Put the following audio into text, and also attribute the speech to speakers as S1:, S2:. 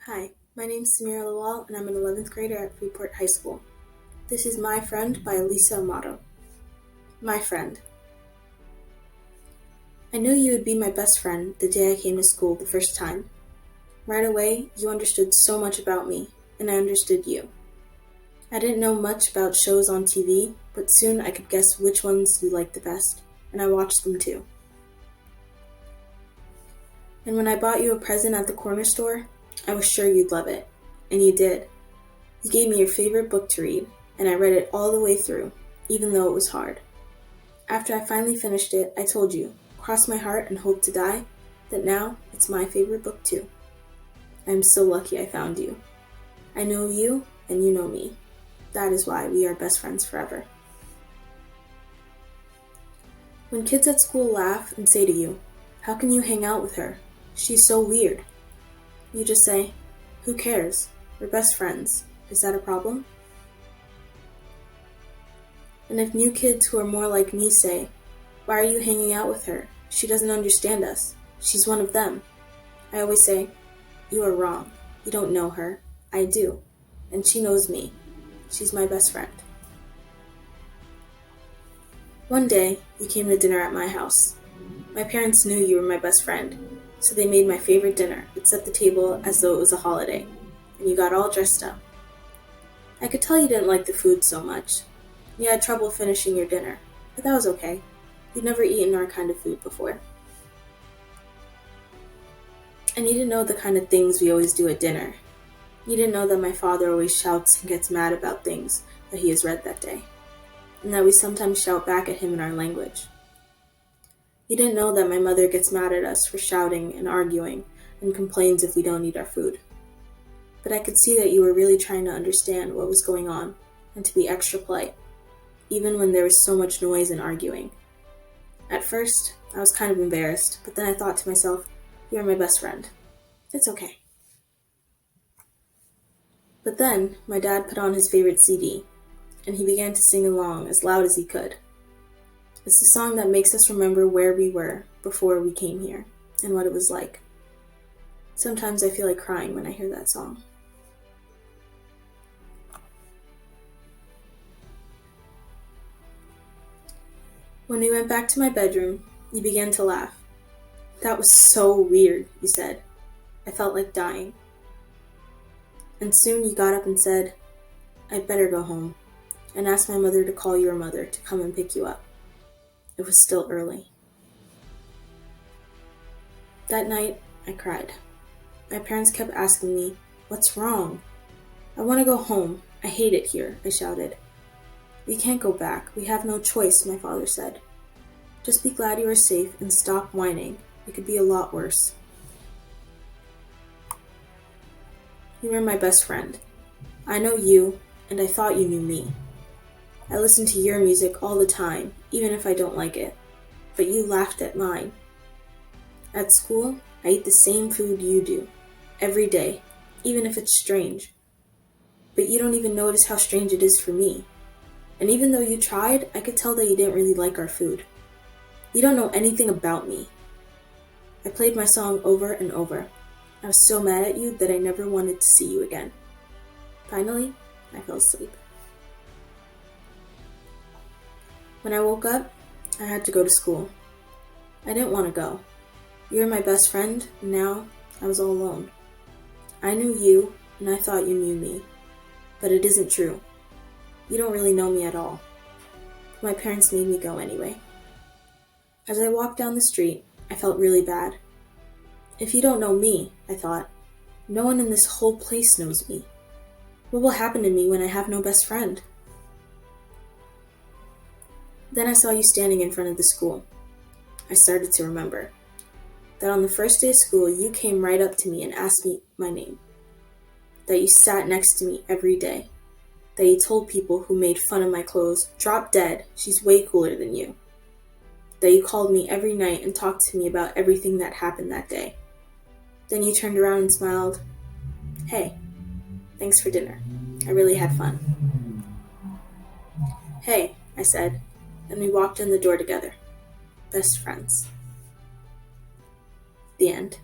S1: Hi, my name's Sameerah and I'm an 11th grader at Freeport High School. This is My Friend by Elisa Amato. My friend. I knew you would be my best friend the day I came to school the first time. Right away, you understood so much about me, and I understood you. I didn't know much about shows on TV, but soon I could guess which ones you liked the best, and I watched them too. And when I bought you a present at the corner store, I was sure you'd love it, and you did. You gave me your favorite book to read, and I read it all the way through, even though it was hard. After I finally finished it, I told you, cross my heart and hope to die, that now it's my favorite book too. I am so lucky I found you. I know you, and you know me. That is why we are best friends forever. When kids at school laugh and say to you, "How can you hang out with her? She's so weird." You just say, "Who cares? We're best friends. Is that a problem?" And if new kids who are more like me say, "Why are you hanging out with her? She doesn't understand us. She's one of them." I always say, "You are wrong. You don't know her. I do. And she knows me. She's my best friend." One day, you came to dinner at my house. My parents knew you were my best friend, so they made my favorite dinner and set the table as though it was a holiday, and you got all dressed up. I could tell you didn't like the food so much. You had trouble finishing your dinner, but that was okay. You'd never eaten our kind of food before. And you didn't know the kind of things we always do at dinner. You didn't know that my father always shouts and gets mad about things that he has read that day, and that we sometimes shout back at him in our language. You didn't know that my mother gets mad at us for shouting and arguing and complains if we don't eat our food. But I could see that you were really trying to understand what was going on and to be extra polite, even when there was so much noise and arguing. At first, I was kind of embarrassed, but then I thought to myself, "You are my best friend. It's okay." But then, my dad put on his favorite CD, and he began to sing along as loud as he could. It's the song that makes us remember where we were before we came here, and what it was like. Sometimes I feel like crying when I hear that song. When we went back to my bedroom, you began to laugh. "That was so weird," you said. I felt like dying. And soon you got up and said, "I'd better go home," and asked my mother to call your mother to come and pick you up. It was still early. That night, I cried. My parents kept asking me, "What's wrong?" "I want to go home. I hate it here," I shouted. "We can't go back. We have no choice," my father said. "Just be glad you are safe and stop whining. It could be a lot worse." You were my best friend. I know you, and I thought you knew me. I listen to your music all the time, even if I don't like it. But you laughed at mine. At school, I eat the same food you do, every day, even if it's strange. But you don't even notice how strange it is for me. And even though you tried, I could tell that you didn't really like our food. You don't know anything about me. I played my song over and over. I was so mad at you that I never wanted to see you again. Finally, I fell asleep. When I woke up, I had to go to school. I didn't want to go. You were my best friend, and now I was all alone. I knew you, and I thought you knew me. But it isn't true. You don't really know me at all. My parents made me go anyway. As I walked down the street, I felt really bad. If you don't know me, I thought, no one in this whole place knows me. What will happen to me when I have no best friend? Then I saw you standing in front of the school. I started to remember that on the first day of school, you came right up to me and asked me my name. That you sat next to me every day. That you told people who made fun of my clothes, "Drop dead, she's way cooler than you." That you called me every night and talked to me about everything that happened that day. Then you turned around and smiled. "Hey, thanks for dinner. I really had fun." "Hey," I said, and we walked in the door together. Best friends. The end.